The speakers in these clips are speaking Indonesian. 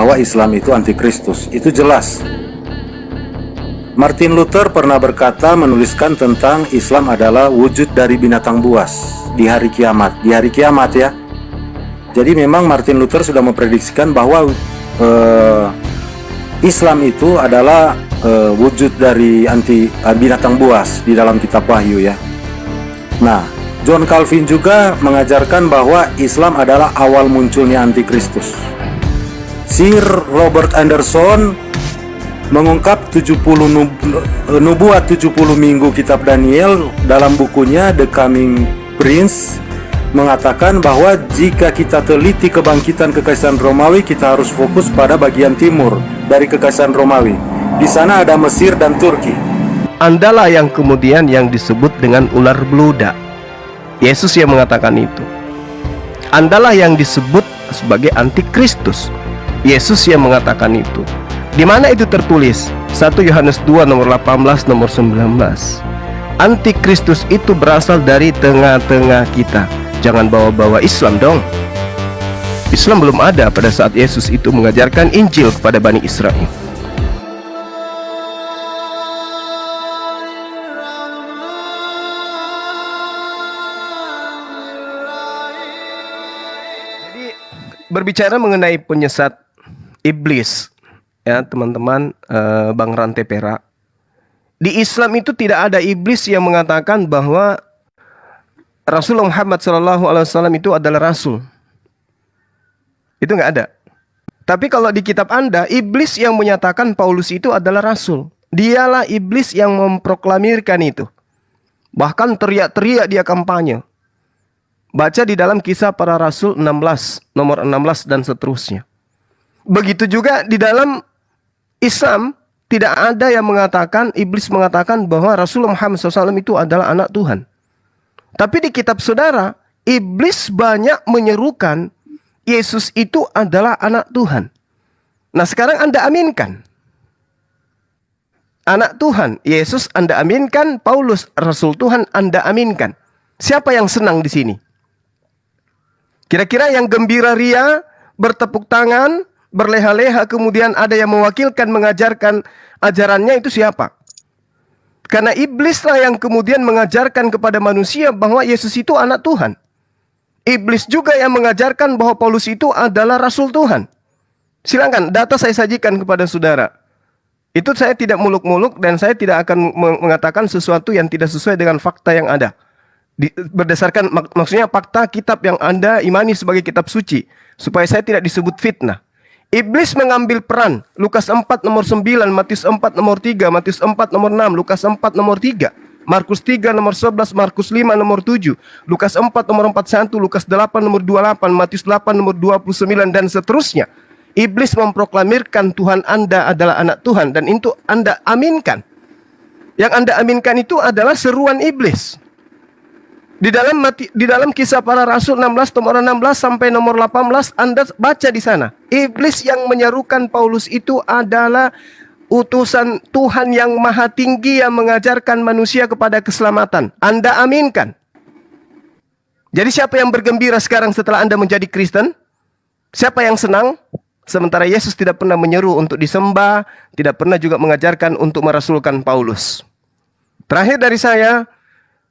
bahwa Islam itu antikristus. Itu jelas. Martin Luther pernah berkata, menuliskan tentang Islam adalah wujud dari binatang buas di hari kiamat. Di hari kiamat ya. Jadi memang Martin Luther sudah memprediksikan bahwa Islam itu adalah wujud dari binatang buas di dalam kitab Wahyu ya. Nah, John Calvin juga mengajarkan bahwa Islam adalah awal munculnya antikristus. Sir Robert Anderson mengungkap 70 nubuat 70 minggu kitab Daniel dalam bukunya The Coming Prince, mengatakan bahwa jika kita teliti kebangkitan kekaisaran Romawi, kita harus fokus pada bagian timur dari kekaisaran Romawi. Di sana ada Mesir dan Turki. Andalah yang kemudian yang disebut dengan ular beludak. Yesus yang mengatakan itu. Andalah yang disebut sebagai antikristus. Yesus yang mengatakan itu. Di mana itu tertulis? 1 Yohanes 2 nomor 18 nomor 19. Antikristus itu berasal dari tengah-tengah kita. Jangan bawa-bawa Islam dong. Islam belum ada pada saat Yesus itu mengajarkan Injil kepada Bani Israel. Jadi berbicara mengenai penyesat iblis, ya teman-teman, Bang Rante Perak, di Islam itu tidak ada iblis yang mengatakan bahwa Rasulullah Muhammad SAW itu adalah Rasul. Itu nggak ada. Tapi kalau di kitab Anda, iblis yang menyatakan Paulus itu adalah Rasul. Dialah iblis yang memproklamirkan itu. Bahkan teriak-teriak dia kampanye. Baca di dalam Kisah Para Rasul 16, nomor 16 dan seterusnya. Begitu juga di dalam Islam, tidak ada yang mengatakan, iblis mengatakan bahwa Rasulullah Muhammad SAW itu adalah anak Tuhan. Tapi di kitab saudara, iblis banyak menyerukan Yesus itu adalah anak Tuhan. Nah sekarang Anda aminkan. Anak Tuhan, Yesus Anda aminkan, Paulus Rasul Tuhan Anda aminkan. Siapa yang senang di sini? Kira-kira yang gembira ria, bertepuk tangan, berleha-leha, kemudian ada yang mewakilkan mengajarkan ajarannya, itu siapa? Karena iblislah yang kemudian mengajarkan kepada manusia bahwa Yesus itu anak Tuhan. Iblis juga yang mengajarkan bahwa Paulus itu adalah Rasul Tuhan. Silakan, data saya sajikan kepada saudara. Itu saya tidak muluk-muluk dan saya tidak akan mengatakan sesuatu yang tidak sesuai dengan fakta yang ada. Berdasarkan, maksudnya fakta kitab yang Anda imani sebagai kitab suci. Supaya saya tidak disebut fitnah. Iblis mengambil peran. Lukas 4 nomor 9, Matius 4 nomor 3, Matius 4 nomor 6, Lukas 4 nomor 3, Markus 3 nomor 11, Markus 5 nomor 7, Lukas 4 nomor 41, Lukas 8 nomor 28, Matius 8 nomor 29 dan seterusnya. Iblis memproklamirkan Tuhan Anda adalah anak Tuhan dan itu Anda aminkan. Yang Anda aminkan itu adalah seruan iblis. Di dalam Kisah Para Rasul 16 nomor 16 sampai nomor 18 Anda baca di sana. Iblis yang menyerukan Paulus itu adalah utusan Tuhan yang maha tinggi yang mengajarkan manusia kepada keselamatan. Anda aminkan. Jadi siapa yang bergembira sekarang setelah Anda menjadi Kristen? Siapa yang senang? Sementara Yesus tidak pernah menyeru untuk disembah, tidak pernah juga mengajarkan untuk merasulkan Paulus. Terakhir dari saya,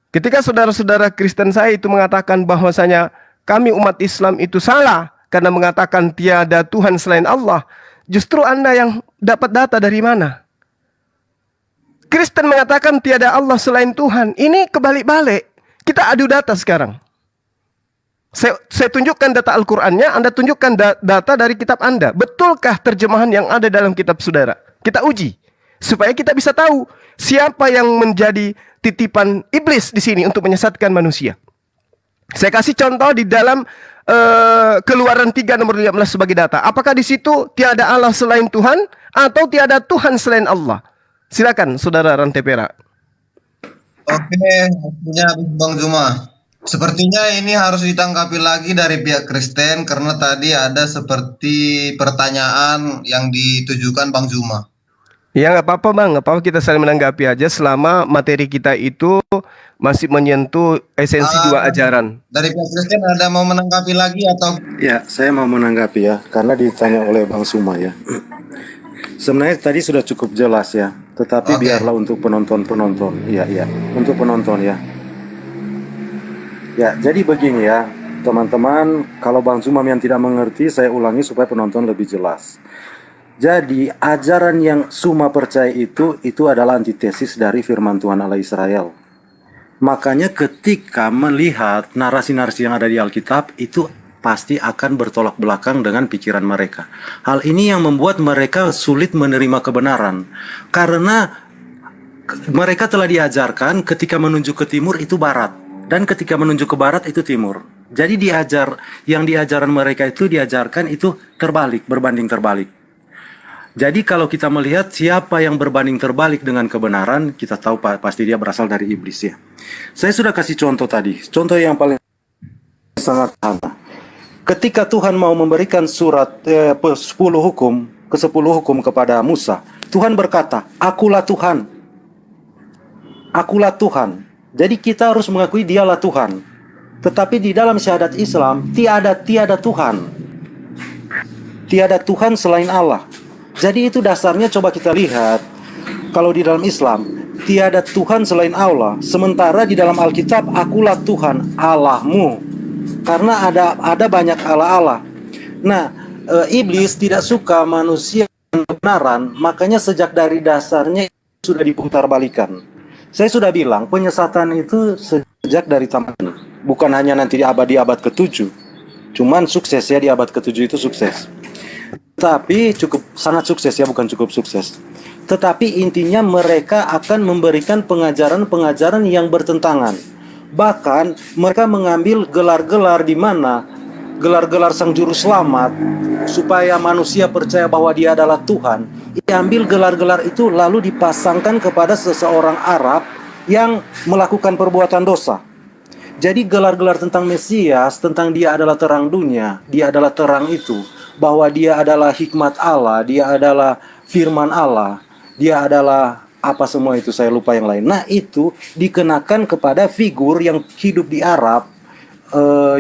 ketika saudara-saudara Kristen saya itu mengatakan bahwasanya kami umat Islam itu salah karena mengatakan tiada Tuhan selain Allah, justru Anda yang dapat data dari mana? Kristen mengatakan tiada Allah selain Tuhan. Ini kebalik-balik. Kita adu data sekarang. Saya tunjukkan data Al-Qur'annya, Anda tunjukkan data dari kitab Anda. Betulkah terjemahan yang ada dalam kitab saudara? Kita uji supaya kita bisa tahu siapa yang menjadi titipan iblis di sini untuk menyesatkan manusia. Saya kasih contoh di dalam Keluaran 3 nomor 15 sebagai data. Apakah di situ tiada Allah selain Tuhan atau tiada Tuhan selain Allah? Silakan saudara Rante Perak. Oke, artinya Bang Juma. Sepertinya ini harus ditanggapi lagi dari pihak Kristen karena tadi ada seperti pertanyaan yang ditujukan Bang Juma. Ya nggak apa-apa bang, nggak apa-apa, kita saling menanggapi aja selama materi kita itu masih menyentuh esensi dua Ah, ajaran. dari pihak Kristen ada mau menanggapi lagi atau Ya, saya mau menanggapi ya, karena ditanya oleh Bang Suma ya. Sebenarnya tadi sudah cukup jelas ya, tetapi oke. biarlah untuk penonton-penonton. Iya, iya, untuk penonton ya. Ya, jadi begini ya, teman-teman, kalau Bang Sumam yang tidak mengerti, saya ulangi supaya penonton lebih jelas. Jadi, ajaran yang Suma percaya itu adalah antitesis dari firman Tuhan Allah Israel. Makanya ketika melihat narasi-narasi yang ada di Alkitab, itu pasti akan bertolak belakang dengan pikiran mereka. Hal ini yang membuat mereka sulit menerima kebenaran. Karena mereka telah diajarkan ketika menunjuk ke timur itu barat, dan ketika menunjuk ke barat itu timur. Jadi yang diajaran mereka itu diajarkan itu terbalik, berbanding terbalik. Jadi kalau kita melihat siapa yang berbanding terbalik dengan kebenaran, kita tahu pasti dia berasal dari iblis ya. Saya sudah kasih contoh tadi, contoh yang paling sangat sederhana. Ketika Tuhan mau memberikan surat 10 hukum, ke-10 hukum kepada Musa, Tuhan berkata, "Akulah Tuhan." Akulah Tuhan. Jadi kita harus mengakui dialah Tuhan. Tetapi di dalam syahadat Islam tiada Tuhan. Tiada Tuhan selain Allah. Jadi itu dasarnya coba kita lihat. Kalau di dalam Islam tiada Tuhan selain Allah, sementara di dalam Alkitab akulah Tuhan Allahmu. Karena ada banyak Allah-Allah. Nah, iblis tidak suka manusia yang kebenaran, makanya sejak dari dasarnya sudah diputarбalikan. Saya sudah bilang penyesatan itu sejak dari taman, bukan hanya nanti di abad ke-7. Cuman sukses ya, di abad ke-7 itu sukses. Tapi sangat sukses ya, bukan cukup sukses. Tetapi intinya mereka akan memberikan pengajaran-pengajaran yang bertentangan. Bahkan mereka mengambil gelar-gelar di mana gelar-gelar sang juru selamat supaya manusia percaya bahwa dia adalah Tuhan. Diambil gelar-gelar itu lalu dipasangkan kepada seseorang Arab yang melakukan perbuatan dosa. Jadi gelar-gelar tentang Mesias, tentang dia adalah terang dunia, dia adalah terang itu, bahwa dia adalah hikmat Allah, dia adalah firman Allah, dia adalah apa semua itu, saya lupa yang lain. Nah itu dikenakan kepada figur yang hidup di Arab,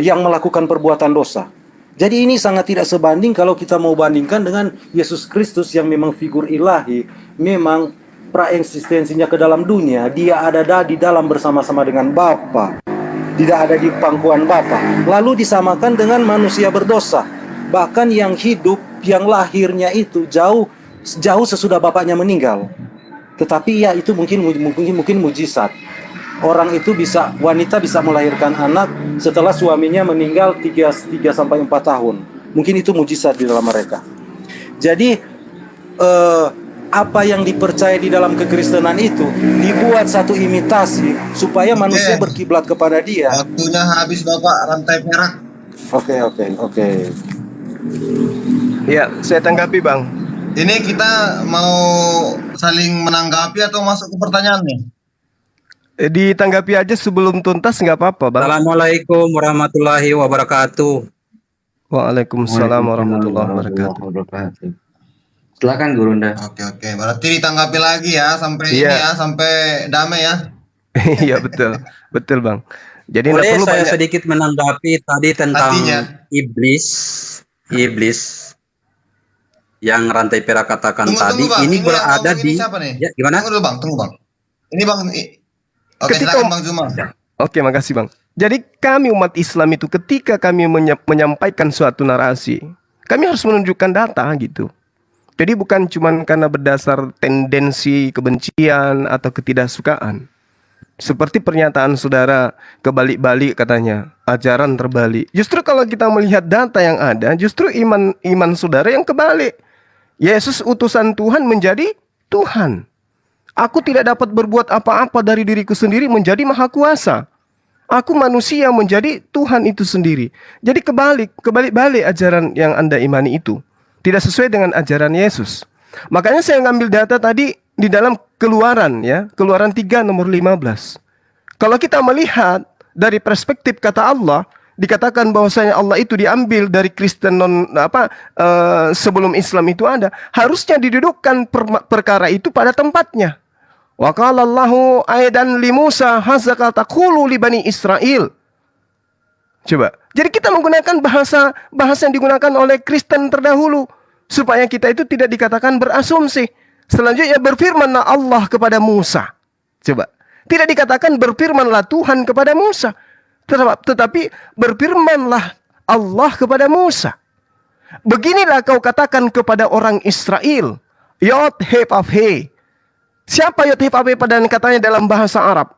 yang melakukan perbuatan dosa. Jadi ini sangat tidak sebanding kalau kita mau bandingkan dengan Yesus Kristus yang memang figur ilahi, memang praeksistensinya ke dalam dunia, dia ada di dalam bersama-sama dengan Bapa, tidak ada di pangkuan Bapa, lalu disamakan dengan manusia berdosa, bahkan yang hidup, yang lahirnya itu jauh sesudah bapaknya meninggal. Tetapi ya itu mungkin mujizat. Orang itu wanita bisa melahirkan anak setelah suaminya meninggal 3 sampai 4 tahun. Mungkin itu mujizat di dalam mereka. Jadi apa yang dipercaya di dalam kekristenan itu dibuat satu imitasi supaya manusia berkiblat kepada dia. Waktunya habis Bapak, rantai perak. Oke. Ya, saya tanggapi bang. Ini kita mau saling menanggapi atau masuk ke pertanyaan nih? Ditanggapi aja sebelum tuntas nggak apa-apa bang. Assalamualaikum warahmatullahi wabarakatuh. Waalaikumsalam warahmatullahi wabarakatuh. Silakan Gurunda. Oke. Berarti ditanggapi lagi ya sampai ini Iya. ya, sampai damai ya. Iya betul bang. Jadi nggak Boleh perlu saya banyak. sedikit menanggapi tadi tentang Artinya? iblis yang rantai perak katakan tadi. Bang. Ini yang berada ngomong di ini siapa nih? ya, gimana? Tunggu bang. Ini bang. Oke, Ketika- silakan Bang Zuma. Oke, makasih bang. Jadi kami umat Islam itu ketika kami menyampaikan suatu narasi, kami harus menunjukkan data gitu. Jadi bukan cuma karena berdasar tendensi kebencian atau ketidaksukaan. Seperti pernyataan saudara kebalik-balik katanya, ajaran terbalik. Justru kalau kita melihat data yang ada, justru iman saudara yang kebalik. Yesus utusan Tuhan menjadi Tuhan. Aku tidak dapat berbuat apa-apa dari diriku sendiri menjadi maha kuasa. Aku manusia menjadi Tuhan itu sendiri. Jadi kebalik-balik ajaran yang Anda imani itu. Tidak sesuai dengan ajaran Yesus. Makanya saya ngambil data tadi di dalam Keluaran ya, Keluaran 3 nomor 15. Kalau kita melihat dari perspektif kata Allah, dikatakan bahwasanya Allah itu diambil dari Kristen sebelum Islam itu ada, harusnya didudukkan perkara itu pada tempatnya. Wa qala Allahu aidan li Musa hazaka taqulu li bani Israil. Coba. Jadi kita menggunakan bahasa yang digunakan oleh Kristen terdahulu supaya kita itu tidak dikatakan berasumsi. Selanjutnya berfirmanlah Allah kepada Musa. Coba. Tidak dikatakan berfirmanlah Tuhan kepada Musa. Tetapi berfirmanlah Allah kepada Musa. Beginilah kau katakan kepada orang Israel. Yod he vav he. Siapa Yod he vav he pada katanya dalam bahasa Arab?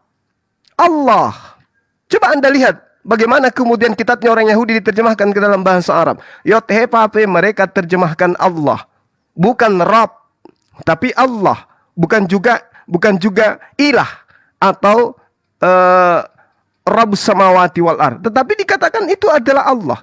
Allah. Coba Anda lihat bagaimana kemudian kitabnya orang Yahudi diterjemahkan ke dalam bahasa Arab. Yod he vav he mereka terjemahkan Allah. Bukan Rabb, tapi Allah. Bukan juga ilah atau Rabbus samawati wal ard. Tetapi dikatakan itu adalah Allah.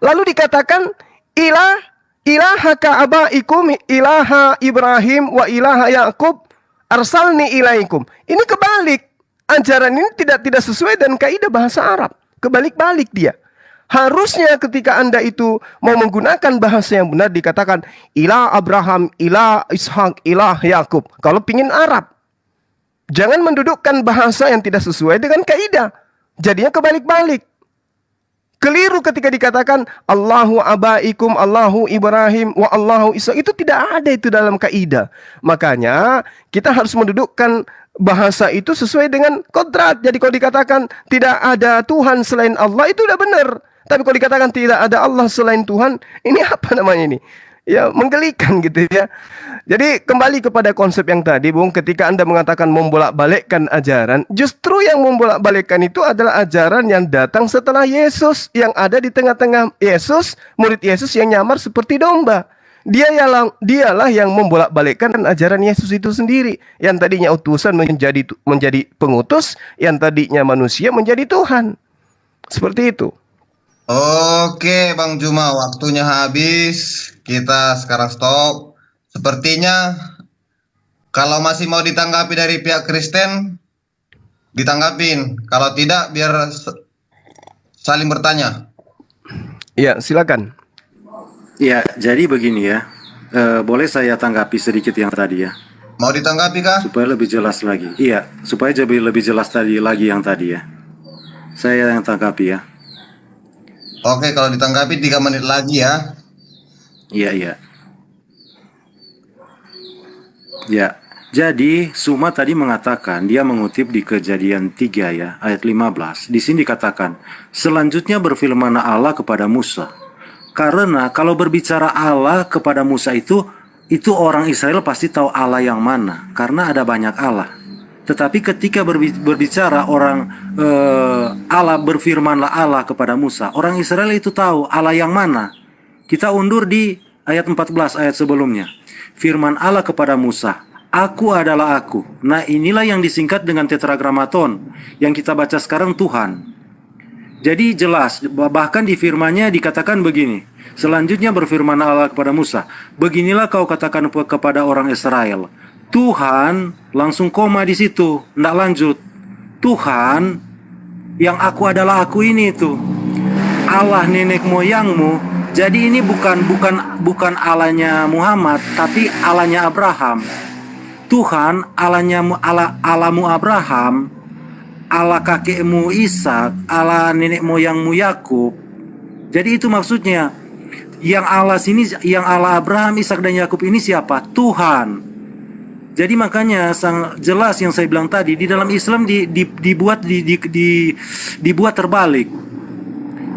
Lalu dikatakan ilahaka abaikum ilaha Ibrahim wa ilaha Yakub arsalni ilaikum. Ini kebalik. Ajaran ini tidak sesuai dengan kaidah bahasa Arab. Kebalik-balik dia. Harusnya ketika Anda itu mau menggunakan bahasa yang benar dikatakan ilah Abraham, ilah Ishak, ilah Yakub. Kalau pingin Arab. Jangan mendudukkan bahasa yang tidak sesuai dengan kaidah. Jadinya kebalik-balik. Keliru ketika dikatakan Allahu abaikum, Allahu Ibrahim, wa Allahu Isa. Itu tidak ada itu dalam kaidah. Makanya kita harus mendudukkan bahasa itu sesuai dengan kodrat. Jadi kalau dikatakan tidak ada Tuhan selain Allah, itu udah benar. Tapi kalau dikatakan tidak ada Allah selain Tuhan, ini apa namanya ini? Ya menggelikan gitu ya. Jadi kembali kepada konsep yang tadi, Bung, ketika Anda mengatakan membolak-balikkan ajaran, justru yang membolak-balikkan itu adalah ajaran yang datang setelah Yesus, yang ada di tengah-tengah Yesus, murid Yesus yang nyamar seperti domba. Dialah yang membolak-balikkan ajaran Yesus itu sendiri, yang tadinya utusan menjadi pengutus, yang tadinya manusia menjadi Tuhan. Seperti itu. Oke, Bang Juma, waktunya habis. Kita sekarang stop. Sepertinya kalau masih mau ditanggapi dari pihak Kristen, ditanggapin. Kalau tidak, biar saling bertanya. Ya, silakan. Ya, jadi begini ya. Boleh saya tanggapi sedikit yang tadi ya? Mau ditanggapi kah? Supaya lebih jelas lagi. Iya, supaya lebih jelas lagi yang tadi ya. Saya yang tanggapi ya. Oke, kalau ditanggapi 3 menit lagi ya. Iya. Ya, jadi Suma tadi mengatakan, dia mengutip di Kejadian 3 ya, ayat 15. Di sini dikatakan, selanjutnya berfirmanlah Allah kepada Musa. Karena kalau berbicara Allah kepada Musa itu orang Israel pasti tahu Allah yang mana, karena ada banyak Allah. Tetapi ketika berbicara Allah berfirmanlah Allah kepada Musa, orang Israel itu tahu Allah yang mana. Kita undur di ayat 14 ayat sebelumnya. Firman Allah kepada Musa, Aku adalah Aku. Nah, inilah yang disingkat dengan tetragramaton yang kita baca sekarang, Tuhan. Jadi jelas, bahkan di firman-Nya dikatakan begini. Selanjutnya berfirman Allah kepada Musa, beginilah kau katakan kepada orang Israel, Tuhan, langsung koma di situ, nggak lanjut. Tuhan, yang Aku adalah Aku ini itu Allah nenek moyangmu. Jadi ini bukan Allahnya Muhammad, tapi Allahnya Abraham. Tuhan, Allahmu Abraham, Allah kakekmu Ishak, Allah nenek moyangmu Yakub. Jadi itu maksudnya. Yang Allah sini, yang Allah Abraham, Ishak dan Yakub ini siapa? Tuhan. Jadi makanya jelas yang saya bilang tadi, di dalam Islam dibuat terbalik.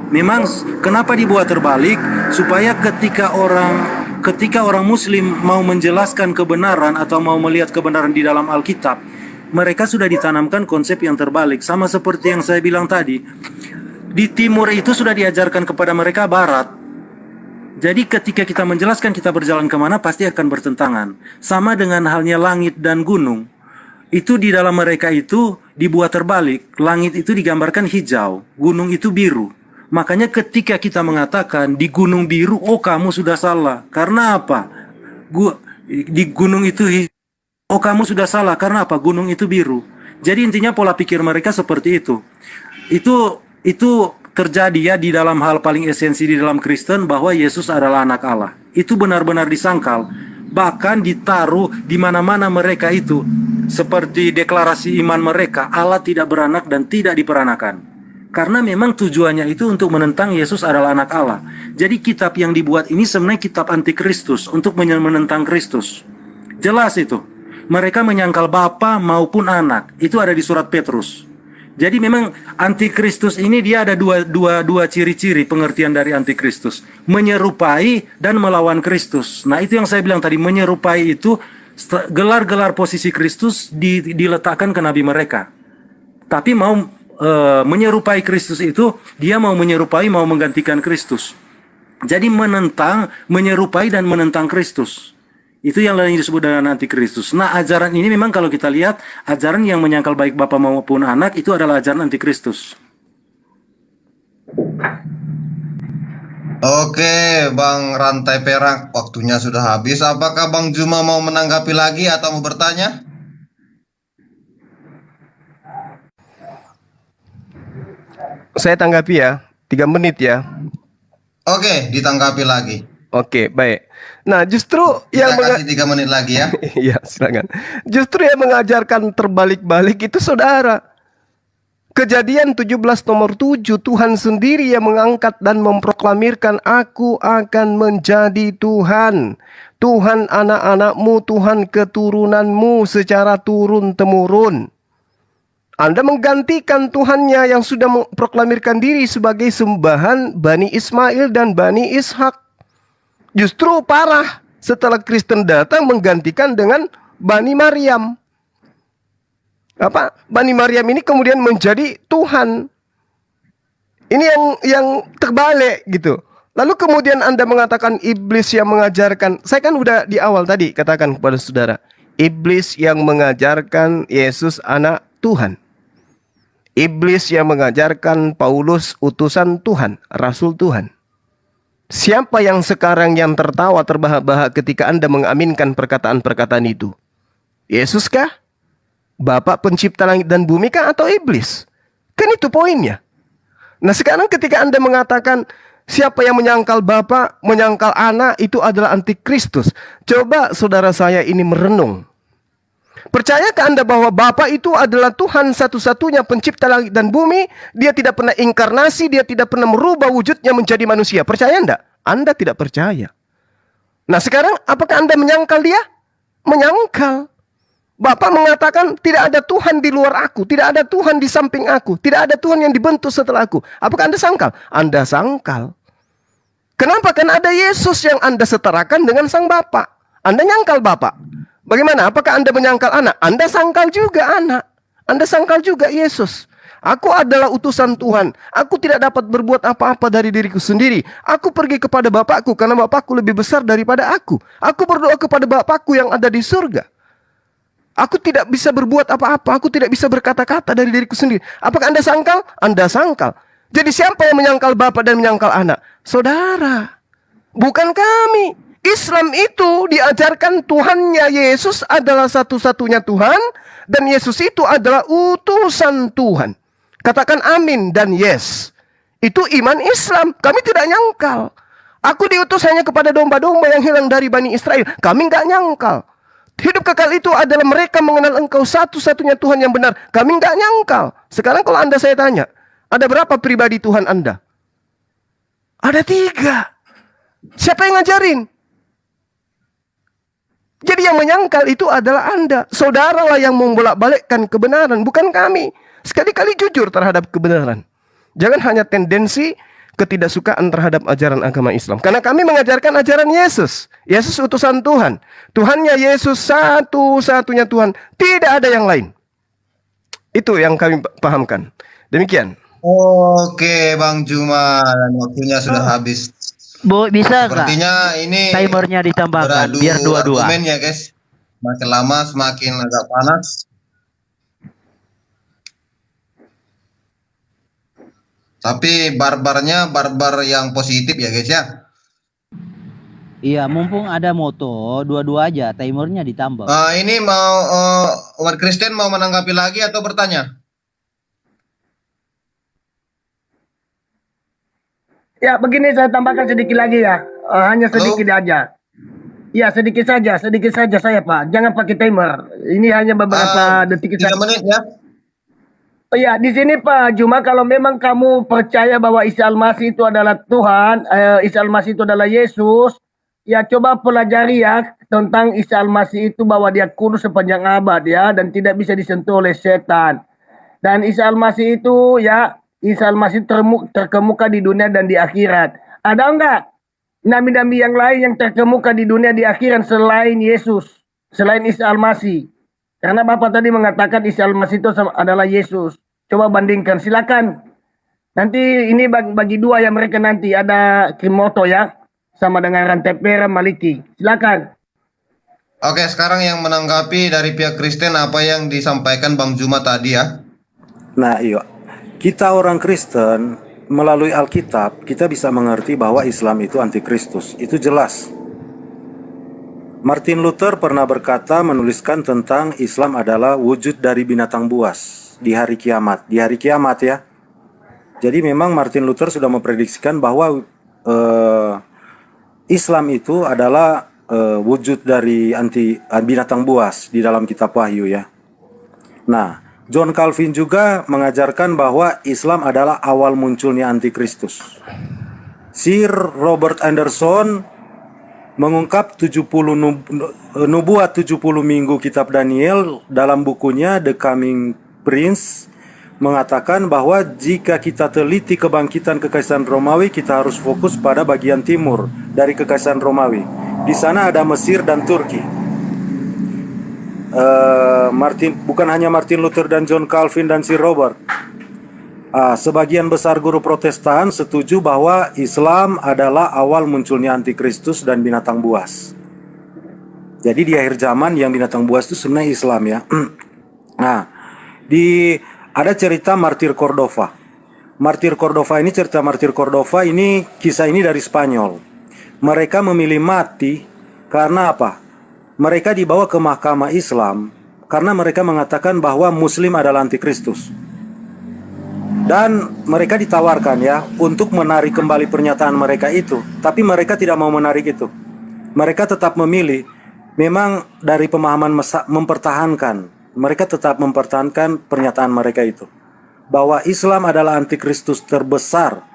Memang kenapa dibuat terbalik? Supaya ketika orang Muslim mau menjelaskan kebenaran atau mau melihat kebenaran di dalam Alkitab, mereka sudah ditanamkan konsep yang terbalik. Sama seperti yang saya bilang tadi, di timur itu sudah diajarkan kepada mereka barat. Jadi ketika kita menjelaskan kita berjalan kemana, pasti akan bertentangan. Sama dengan halnya langit dan gunung. Itu di dalam mereka itu dibuat terbalik. Langit itu digambarkan hijau, gunung itu biru. Makanya ketika kita mengatakan di gunung biru, oh kamu sudah salah. Karena apa? Di gunung itu oh kamu sudah salah. Karena apa? Gunung itu biru. Jadi intinya pola pikir mereka seperti itu. Itu terjadi ya di dalam hal paling esensi di dalam Kristen bahwa Yesus adalah anak Allah. Itu benar-benar disangkal. Bahkan ditaruh di mana-mana mereka itu. Seperti deklarasi iman mereka, Allah tidak beranak dan tidak diperanakan. Karena memang tujuannya itu untuk menentang Yesus adalah anak Allah. Jadi kitab yang dibuat ini sebenarnya kitab antikristus untuk menentang Kristus. Jelas itu. Mereka menyangkal Bapa maupun anak. Itu ada di surat Petrus. Jadi memang antikristus ini dia ada dua ciri-ciri pengertian dari antikristus. Menyerupai dan melawan Kristus. Nah itu yang saya bilang tadi, menyerupai itu gelar-gelar posisi Kristus diletakkan ke nabi mereka. Tapi mau menyerupai Kristus itu, dia mau menyerupai, mau menggantikan Kristus. Jadi menentang, menyerupai dan menentang Kristus. Itu yang lain disebut dengan antikristus. Nah ajaran ini memang kalau kita lihat, ajaran yang menyangkal baik Bapa maupun anak itu adalah ajaran antikristus. Oke, Bang Rantai Perak, waktunya sudah habis. Apakah Bang Juma mau menanggapi lagi atau mau bertanya? Saya tanggapi ya, 3 menit ya. Oke, ditanggapi lagi. Oke, baik. Nah, justru yang Kita kasih 3 menit lagi ya. Iya, silakan. Justru yang mengajarkan terbalik-balik itu saudara. Kejadian 17 nomor 7, Tuhan sendiri yang mengangkat dan memproklamirkan, aku akan menjadi Tuhan. Tuhan anak-anakmu, Tuhan keturunanmu secara turun-temurun. Anda menggantikan Tuhannya yang sudah memproklamirkan diri sebagai sembahan Bani Ismail dan Bani Ishak. Justru parah setelah Kristen datang menggantikan dengan Bani Maryam. Bani Maryam ini kemudian menjadi Tuhan. Ini yang terbalik gitu. Lalu kemudian Anda mengatakan iblis yang mengajarkan. Saya kan udah di awal tadi katakan kepada saudara, iblis yang mengajarkan Yesus anak Tuhan. Iblis yang mengajarkan Paulus utusan Tuhan, rasul Tuhan. Siapa yang sekarang yang tertawa terbahak-bahak ketika Anda mengaminkan perkataan-perkataan itu? Yesus kah? Bapa pencipta langit dan bumi kah? Atau iblis? Kan itu poinnya. Nah sekarang ketika Anda mengatakan siapa yang menyangkal Bapa, menyangkal anak, itu adalah antikristus. Coba saudara saya ini merenung. Percayakah Anda bahwa Bapa itu adalah Tuhan satu-satunya pencipta langit dan bumi? Dia tidak pernah inkarnasi, dia tidak pernah merubah wujudnya menjadi manusia. Percaya enggak? Anda tidak percaya. Nah sekarang apakah Anda menyangkal dia? Menyangkal. Bapa mengatakan tidak ada Tuhan di luar aku, tidak ada Tuhan di samping aku, tidak ada Tuhan yang dibentuk setelah aku. Apakah Anda sangkal? Anda sangkal. Kenapa? Karena ada Yesus yang Anda setarakan dengan sang Bapa. Anda nyangkal Bapa. Bagaimana? Apakah Anda menyangkal anak? Anda sangkal juga anak. Anda sangkal juga Yesus. Aku adalah utusan Tuhan. Aku tidak dapat berbuat apa-apa dari diriku sendiri. Aku pergi kepada Bapakku karena Bapakku lebih besar daripada aku. Aku berdoa kepada Bapakku yang ada di surga. Aku tidak bisa berbuat apa-apa. Aku tidak bisa berkata-kata dari diriku sendiri. Apakah Anda sangkal? Anda sangkal. Jadi siapa yang menyangkal Bapa dan menyangkal anak? Saudara. Bukan kami. Islam itu diajarkan Tuhannya Yesus adalah satu-satunya Tuhan. Dan Yesus itu adalah utusan Tuhan. Katakan amin dan yes. Itu iman Islam. Kami tidak nyangkal. Aku diutus hanya kepada domba-domba yang hilang dari Bani Israel. Kami nggak nyangkal. Hidup kekal itu adalah mereka mengenal Engkau satu-satunya Tuhan yang benar. Kami nggak nyangkal. Sekarang kalau Anda saya tanya, ada berapa pribadi Tuhan Anda? Ada 3. Siapa yang ngajarin? Jadi yang menyangkal itu adalah Anda. Saudaralah yang membolak-balikkan kebenaran, bukan kami. Sekali-kali jujur terhadap kebenaran. Jangan hanya tendensi ketidaksukaan terhadap ajaran agama Islam. Karena kami mengajarkan ajaran Yesus. Yesus utusan Tuhan. Tuhannya Yesus satu-satunya Tuhan. Tidak ada yang lain. Itu yang kami pahamkan. Demikian. Oke, Bang Juma, dan waktunya sudah habis. Bu, bisa nggak Sepertinya ini timernya ditambahkan beradu biar dua-dua. argumen ya guys. Semakin lama semakin agak panas. Tapi barbarnya barbar yang positif ya guys ya. Iya, mumpung ada moto, dua-dua aja timernya ditambah. Ini mau umat Kristen mau menanggapi lagi atau bertanya? Ya, begini saya tambahkan sedikit lagi ya. Hanya sedikit aja. Ya, sedikit saja saya Pak. Jangan pakai timer. Ini hanya beberapa detik 3 saja. menit ya. Oh ya, di sini Pak Juma, kalau memang kamu percaya bahwa Isa Al-Masih itu adalah Tuhan, Isa Al-Masih itu adalah Yesus, ya coba pelajari ya tentang Isa Al-Masih itu, bahwa dia kudus sepanjang abad ya, dan tidak bisa disentuh oleh setan. Dan Isa Al-Masih itu ya, Isa Al-Masih terkemuka di dunia dan di akhirat. Ada enggak nabi-nabi yang lain yang terkemuka di dunia di akhirat selain Yesus, selain Isa Al-Masih? Karena Bapak tadi mengatakan Isa Al-Masih itu adalah Yesus. Coba bandingkan, silakan. Nanti ini bagi dua ya mereka nanti. Ada Kimoto ya, sama dengan Rantepera Maliki. Silakan. Oke, sekarang yang menanggapi dari pihak Kristen apa yang disampaikan Bang Juma tadi ya. Nah, iya. Kita orang Kristen melalui Alkitab kita bisa mengerti bahwa Islam itu antikristus. Itu jelas. Martin Luther pernah berkata, menuliskan tentang Islam adalah wujud dari binatang buas di hari kiamat. Di hari kiamat ya. Jadi memang Martin Luther sudah memprediksikan bahwa Islam itu adalah wujud dari binatang buas di dalam kitab Wahyu ya. Nah, John Calvin juga mengajarkan bahwa Islam adalah awal munculnya antikristus. Sir Robert Anderson mengungkap 70 nubuat 70 minggu kitab Daniel dalam bukunya The Coming Prince, mengatakan bahwa jika kita teliti kebangkitan Kekaisaran Romawi, kita harus fokus pada bagian timur dari Kekaisaran Romawi. Di sana ada Mesir dan Turki. Bukan hanya Martin Luther dan John Calvin dan Sir Robert. Sebagian besar guru Protestan setuju bahwa Islam adalah awal munculnya antikristus dan binatang buas. Jadi di akhir zaman yang binatang buas itu sebenarnya Islam ya. Nah, ada cerita martir Cordova. Martir Cordova ini, cerita martir Cordova ini, kisah ini dari Spanyol. Mereka memilih mati karena apa? Mereka dibawa ke mahkamah Islam karena mereka mengatakan bahwa Muslim adalah antikristus. Dan mereka ditawarkan ya untuk menarik kembali pernyataan mereka itu, tapi mereka tidak mau menarik itu. Mereka tetap memilih, memang dari pemahaman mempertahankan, mereka tetap mempertahankan pernyataan mereka itu, bahwa Islam adalah antikristus terbesar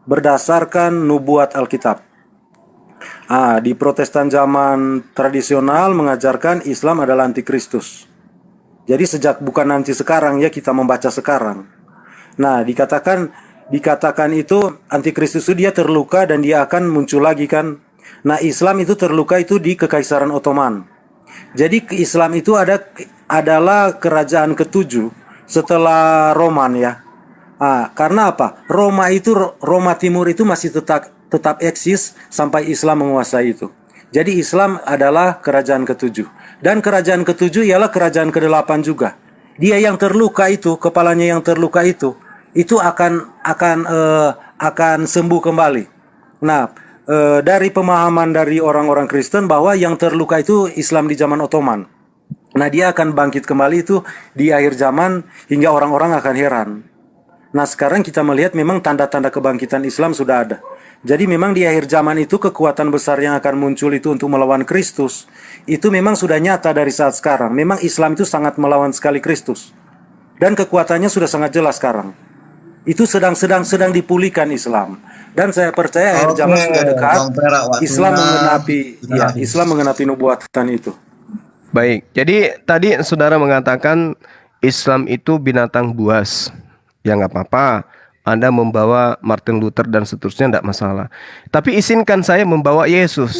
berdasarkan nubuat Alkitab. Di Protestan zaman tradisional mengajarkan Islam adalah antikristus. Jadi sejak bukan nanti sekarang ya, kita membaca sekarang. Nah, dikatakan itu antikristus itu dia terluka dan dia akan muncul lagi kan. Nah, Islam itu terluka itu di Kekaisaran Ottoman. Jadi Islam itu adalah kerajaan ketujuh setelah Roman ya. Karena apa? Roma Timur itu masih tetap eksis sampai Islam menguasai itu. Jadi Islam adalah kerajaan ketujuh. Dan kerajaan ketujuh ialah kerajaan ke-8 juga. Dia yang terluka itu, kepalanya yang terluka itu akan sembuh kembali. Nah, dari pemahaman dari orang-orang Kristen bahwa yang terluka itu Islam di zaman Ottoman. Nah, dia akan bangkit kembali itu di akhir zaman hingga orang-orang akan heran. Nah, sekarang kita melihat memang tanda-tanda kebangkitan Islam sudah ada. Jadi memang di akhir zaman itu kekuatan besar yang akan muncul itu untuk melawan Kristus, itu memang sudah nyata dari saat sekarang. Memang Islam itu sangat melawan sekali Kristus. Dan kekuatannya sudah sangat jelas sekarang. Itu sedang dipulihkan Islam. Dan saya percaya akhir zaman sudah dekat. Islam mengenapi nubuatan itu. Baik, jadi tadi saudara mengatakan Islam itu binatang buas. Ya nggak apa-apa, Anda membawa Martin Luther dan seterusnya tidak masalah. Tapi izinkan saya membawa Yesus.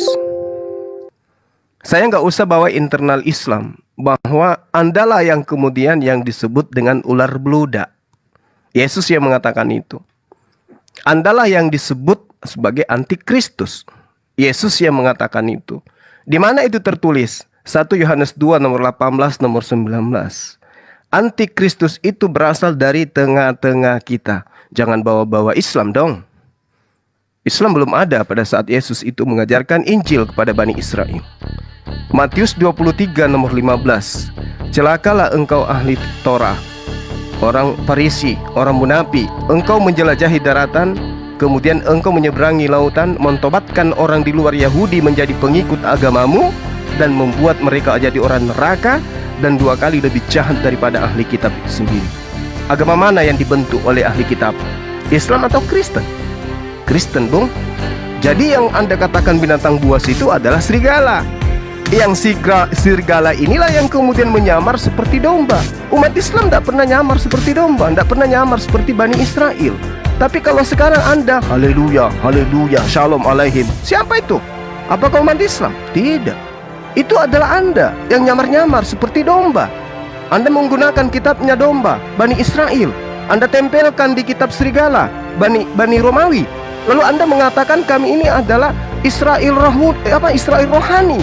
Saya nggak usah bawa internal Islam, bahwa Andalah yang kemudian yang disebut dengan ular beludak. Yesus yang mengatakan itu. Andalah yang disebut sebagai antikristus. Yesus yang mengatakan itu. Di mana itu tertulis? 1 Yohanes 2 nomor 18 nomor 19. Antikristus itu berasal dari tengah-tengah kita. Jangan bawa-bawa Islam dong. Islam belum ada pada saat Yesus itu mengajarkan Injil kepada Bani Israel. Matius 23 nomor 15. Celakalah engkau ahli Torah, orang Farisi, orang munafik, engkau menjelajahi daratan, kemudian engkau menyeberangi lautan, mentobatkan orang di luar Yahudi menjadi pengikut agamamu, dan membuat mereka jadi orang neraka, dan 2 kali lebih jahat daripada ahli kitab itu sendiri. Agama mana yang dibentuk oleh ahli kitab? Islam atau Kristen? Kristen, Bung. Jadi yang Anda katakan binatang buas itu adalah serigala. Yang serigala inilah yang kemudian menyamar seperti domba. Umat Islam tidak pernah nyamar seperti domba, tidak pernah nyamar seperti Bani Israel. Tapi kalau sekarang Anda, haleluya, haleluya, shalom alaihim, siapa itu? Apakah umat Islam? Tidak. Itu adalah Anda yang nyamar-nyamar seperti domba. Anda menggunakan kitabnya domba, Bani Israel. Anda tempelkan di kitab serigala, Bani Romawi. Lalu Anda mengatakan kami ini adalah Israel rohani.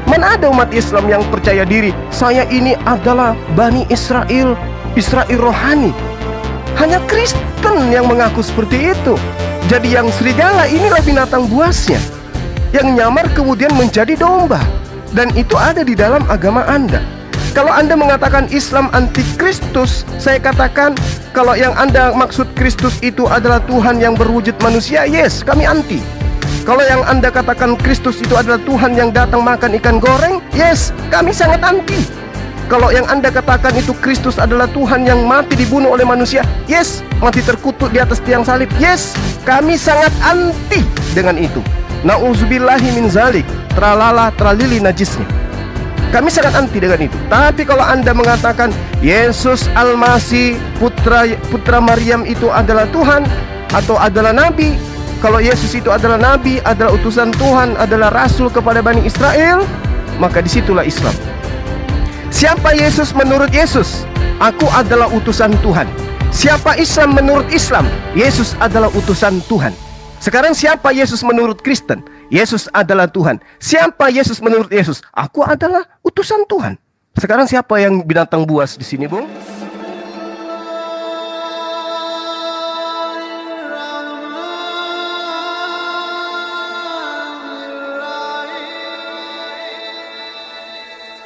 Mana ada umat Islam yang percaya diri, saya ini adalah Bani Israel rohani. Hanya Kristen yang mengaku seperti itu. Jadi yang serigala inilah binatang buasnya, yang nyamar kemudian menjadi domba. Dan itu ada di dalam agama Anda. Kalau Anda mengatakan Islam anti-Kristus, saya katakan kalau yang Anda maksud Kristus itu adalah Tuhan yang berwujud manusia, yes, kami anti. Kalau yang Anda katakan Kristus itu adalah Tuhan yang datang makan ikan goreng, yes, kami sangat anti. Kalau yang Anda katakan itu Kristus adalah Tuhan yang mati dibunuh oleh manusia, yes, mati terkutuk di atas tiang salib, yes, kami sangat anti dengan itu. Nauzubillahi min zalik, tralala tralili najisnya. Kami sangat anti dengan itu. Tapi kalau Anda mengatakan Yesus Al-Masih putra Maryam itu adalah Tuhan atau adalah nabi, kalau Yesus itu adalah nabi, adalah utusan Tuhan, adalah rasul kepada Bani Israel, maka disitulah Islam. Siapa Yesus menurut Yesus? Aku adalah utusan Tuhan. Siapa Islam menurut Islam? Yesus adalah utusan Tuhan. Sekarang siapa Yesus menurut Kristen? Yesus adalah Tuhan. Siapa Yesus menurut Yesus? Aku adalah utusan Tuhan. Sekarang siapa yang binatang buas di sini, Bung?